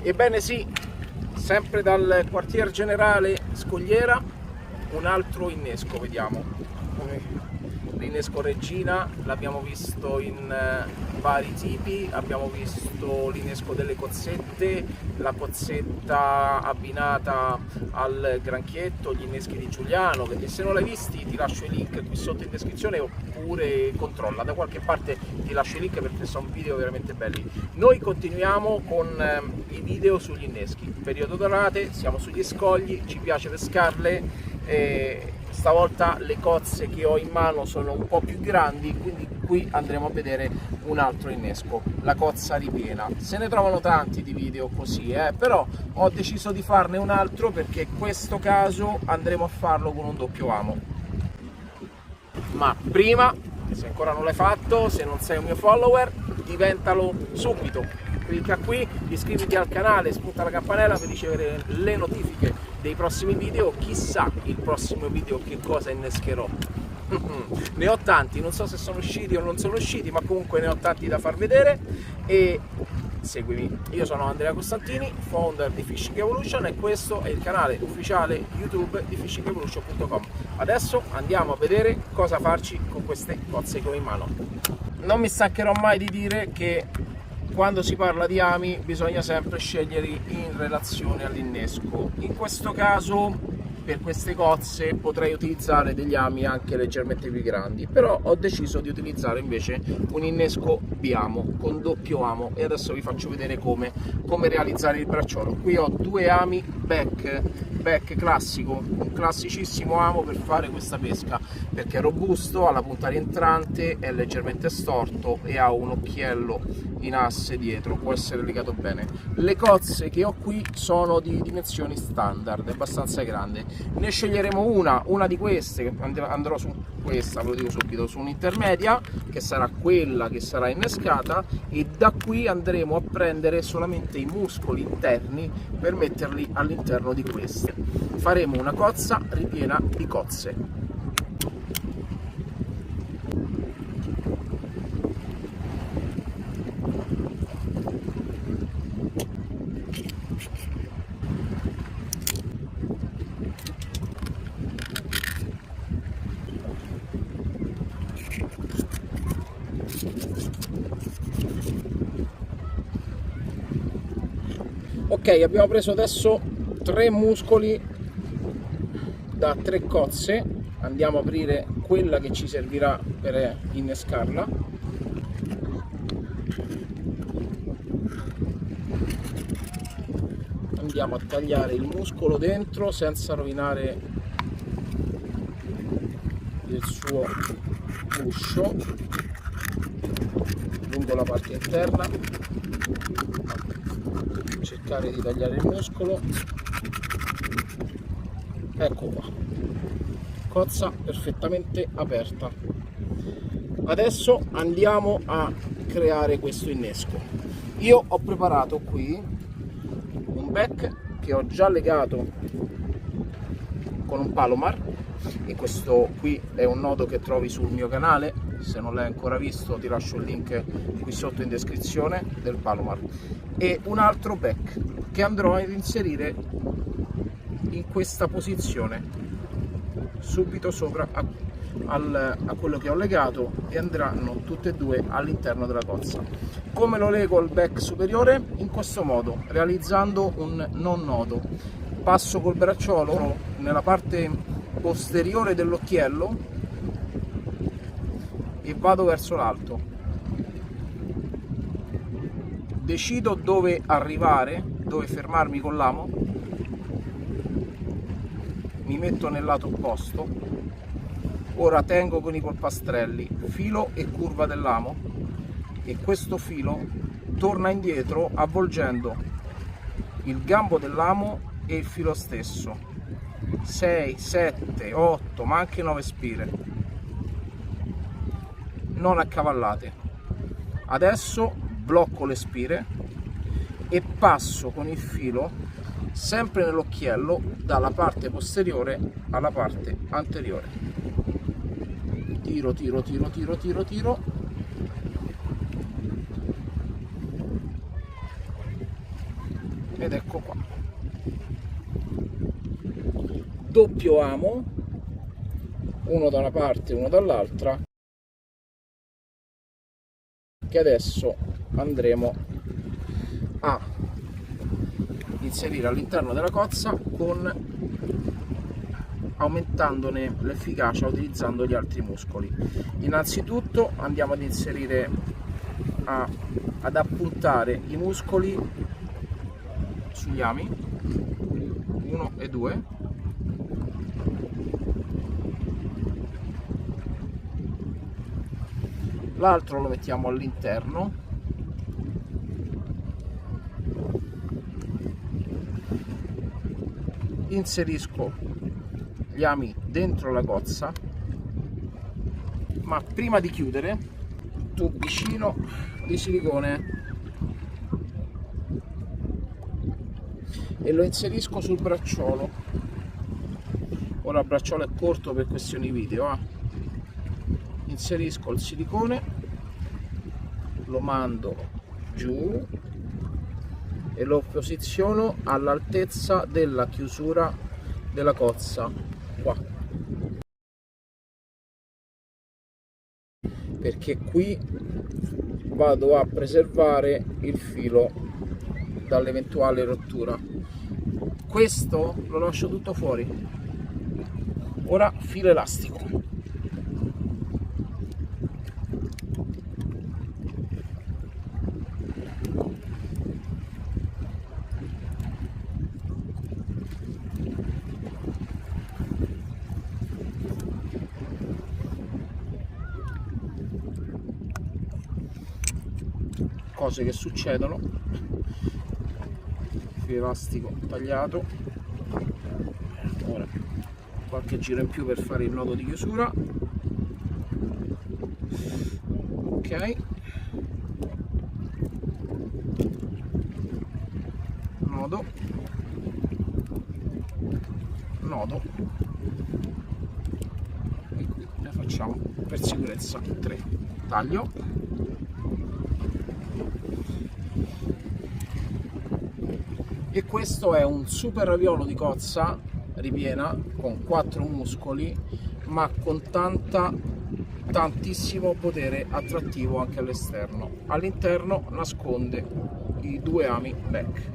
Ebbene sì, sempre dal quartier generale Scogliera, un altro innesco, vediamo. L'innesco Regina l'abbiamo visto in vari tipi, abbiamo visto l'innesco delle cozzette, la cozzetta abbinata al granchietto, gli inneschi di Giuliano, che se non l'hai visti ti lascio i link qui sotto in descrizione oppure controlla, da qualche parte ti lascio i link perché sono video veramente belli. Noi continuiamo con i video sugli inneschi, periodo dorate, siamo sugli scogli, ci piace pescarle. Stavolta le cozze che ho in mano sono un po' più grandi, quindi qui andremo a vedere un altro innesco, la cozza ripiena. Se ne trovano tanti di video così, però ho deciso di farne un altro perché in questo caso andremo a farlo con un doppio amo. Ma prima, se ancora non l'hai fatto, se non sei un mio follower, diventalo subito. Clicca qui, iscriviti al canale, spunta la campanella per ricevere le notifiche dei prossimi video. Chissà il prossimo video che cosa innescherò. Ne ho tanti, non so se sono usciti o non sono usciti, ma comunque ne ho tanti da far vedere e seguimi. Io sono Andrea Costantini, founder di Fishing Evolution e questo è il canale ufficiale YouTube di fishingevolution.com. Adesso andiamo a vedere cosa farci con queste cozze che ho in mano. Non mi stancherò mai di dire che quando si parla di ami bisogna sempre sceglierli in relazione all'innesco. In questo caso, per queste cozze potrei utilizzare degli ami anche leggermente più grandi, però ho deciso di utilizzare invece un innesco biamo con doppio amo e adesso vi faccio vedere come realizzare il bracciolo. Qui ho due ami back classico, un classicissimo amo per fare questa pesca perché è robusto, ha la punta rientrante, è leggermente storto e ha un occhiello in asse dietro, può essere legato bene. Le cozze che ho qui sono di dimensioni standard, abbastanza grande. Ne sceglieremo una di queste, andrò su questa, ve lo dico subito, su un'intermedia che sarà quella che sarà innescata e da qui andremo a prendere solamente i muscoli interni per metterli all'interno di queste. Faremo una cozza ripiena di cozze. Ok, abbiamo preso adesso 3 muscoli da 3 cozze, andiamo a aprire quella che ci servirà per innescarla. Andiamo a tagliare il muscolo dentro senza rovinare il suo guscio lungo la parte interna. Cercare di tagliare il muscolo, ecco qua, cozza perfettamente aperta. Adesso andiamo a creare questo innesco. Io ho preparato qui un back che ho già legato con un Palomar e questo qui è un nodo che trovi sul mio canale. Se non l'hai ancora visto ti lascio il link qui sotto in descrizione del Palomar, e un altro back che andrò ad inserire in questa posizione subito sopra a quello che ho legato e andranno tutte e due all'interno della cozza. Come lo lego al back superiore? In questo modo, realizzando un non nodo. Passo col bracciolo nella parte posteriore dell'occhiello e vado verso l'alto. Decido dove arrivare, dove fermarmi con l'amo, mi metto nel lato opposto, ora tengo con i polpastrelli filo e curva dell'amo e questo filo torna indietro avvolgendo il gambo dell'amo e il filo stesso. 6, 7, 8, ma anche 9 spire, non accavallate. Adesso blocco le spire e passo con il filo sempre nell'occhiello dalla parte posteriore alla parte anteriore. Tiro, tiro, tiro, tiro, tiro, tiro. ed ecco qua, doppio amo, uno da una parte e uno dall'altra, che adesso andremo a inserire all'interno della cozza, aumentandone l'efficacia utilizzando gli altri muscoli. Innanzitutto andiamo ad inserire, ad appuntare i muscoli sugli ami 1 e 2, l'altro lo mettiamo all'interno, inserisco gli ami dentro la cozza, ma prima di chiudere il tubicino di silicone e lo inserisco sul bracciolo. Ora il bracciolo è corto per questioni video, inserisco il silicone, lo mando giù e lo posiziono all'altezza della chiusura della cozza, qua, perché qui vado a preservare il filo dall'eventuale rottura. Questo lo lascio tutto fuori. Ora filo elastico. Cose che succedono, filo elastico tagliato, ora qualche giro in più per fare il nodo di chiusura, ok, nodo, nodo, e qui ne facciamo per sicurezza 3, taglio. E questo è un super raviolo di cozza ripiena con 4 muscoli, ma con tantissimo potere attrattivo anche all'esterno. All'interno nasconde i 2 ami back.